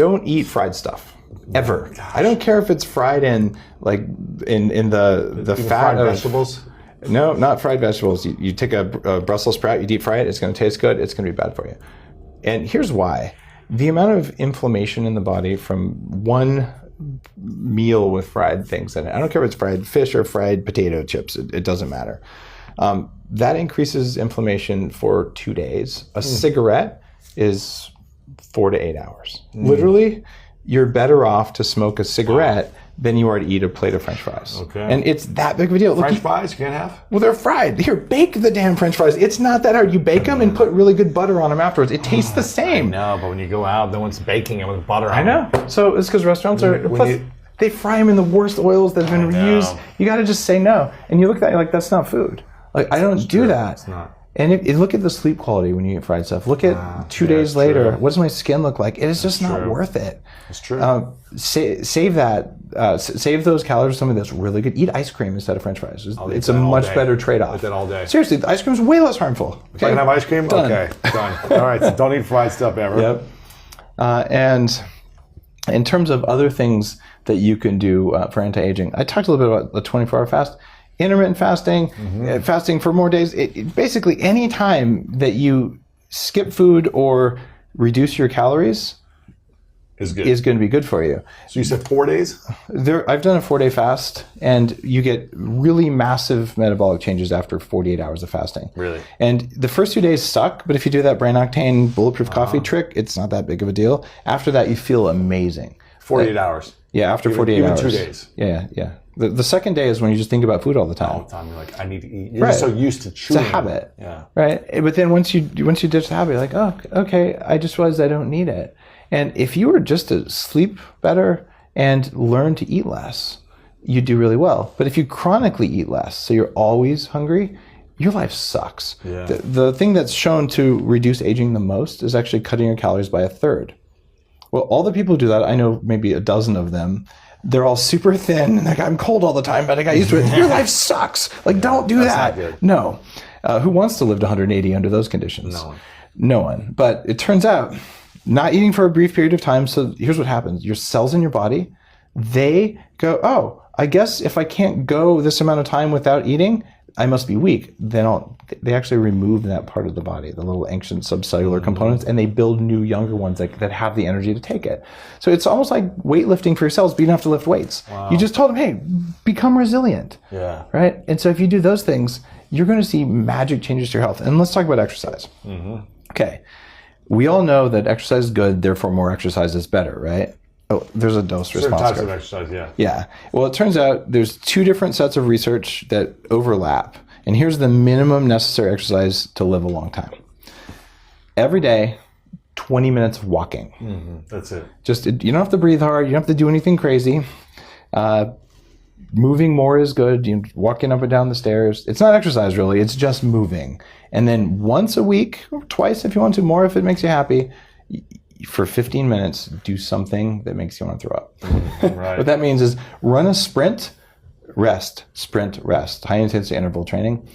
don't eat fried stuff ever. I don't care if it's fried in like in the fat fried of vegetables. No, not fried vegetables. You take a Brussels sprout, you deep fry it, it's going to taste good, it's going to be bad for you. And here's why. The amount of inflammation in the body from one meal with fried things in it, I don't care if it's fried fish or fried potato chips, it doesn't matter. That increases inflammation for 2 days. A cigarette is 4 to 8 hours. Literally, you're better off to smoke a cigarette than you are to eat a plate of French fries. Okay. And it's that big of a deal. French fries you can't have? Well, they're fried. Here, bake the damn French fries. It's not that hard. You bake them and put really good butter on them afterwards. It tastes the same. No, but when you go out, no one's baking it with butter on I know. So it's because restaurants are... Plus, they fry them in the worst oils that have been reused. You got to just say no. And you look at that, you're like, that's not food. Like, I don't do that. It's not. And look at the sleep quality when you eat fried stuff. Look at 2 days later. What does my skin look like? It is just not worth it. It's true. Save that. Save those calories for something that's really good. Eat ice cream instead of French fries. It's a much better trade-off. I'll eat that all day. Seriously, the ice cream is way less harmful. Okay? If I can have ice cream? Done. Okay, done. All right, so don't eat fried stuff ever. Yep. And in terms of other things that you can do for anti-aging, I talked a little bit about the 24-hour fast. Intermittent fasting, fasting for more days. Basically, any time that you skip food or reduce your calories is going to be good for you. So you said 4 days? I've done a 4-day fast, and you get really massive metabolic changes after 48 hours of fasting. Really? And the first 2 days suck, but if you do that brain octane bulletproof coffee trick, it's not that big of a deal. After that, you feel amazing. 48 hours? Yeah, after 48 hours. Even 2 days? Yeah. The second day is when you just think about food all the time. All the time, you're like, I need to eat. You're just so used to chewing. It's a habit. Yeah. Right? But then once you ditch the habit, you're like, oh, okay, I just realized I don't need it. And if you were just to sleep better and learn to eat less, you do really well. But if you chronically eat less, so you're always hungry, your life sucks. Yeah. The thing that's shown to reduce aging the most is actually cutting your calories by 1/3. Well, all the people who do that, I know maybe a dozen of them, they're all super thin, and like, I'm cold all the time, but I got used to it. Your life sucks. Like, don't do that. Not good. No. Who wants to live to 180 under those conditions? No one. No one. But it turns out, not eating for a brief period of time, so here's what happens. Your cells in your body, they go, oh, I guess if I can't go this amount of time without eating, I must be weak. Then they actually remove that part of the body, the little ancient subcellular components, and they build new, younger ones that have the energy to take it. So it's almost like weightlifting for your cells, but you don't have to lift weights. Wow. You just told them, hey, become resilient. Yeah. Right? And so if you do those things, you're going to see magic changes to your health. And let's talk about exercise. Okay. We all know that exercise is good, therefore more exercise is better, right? Oh, there's a dose response. Certain types of exercise, yeah. Yeah. Well, it turns out there's 2 different sets of research that overlap. And here's the minimum necessary exercise to live a long time. Every day, 20 minutes of walking. That's it. Just, you don't have to breathe hard. You don't have to do anything crazy. Moving more is good. You're walking up and down the stairs. It's not exercise, really. It's just moving. And then once a week, or twice if you want to, more if it makes you happy, for 15 minutes, do something that makes you want to throw up. Right. What that means is run a sprint, rest, high intensity interval training.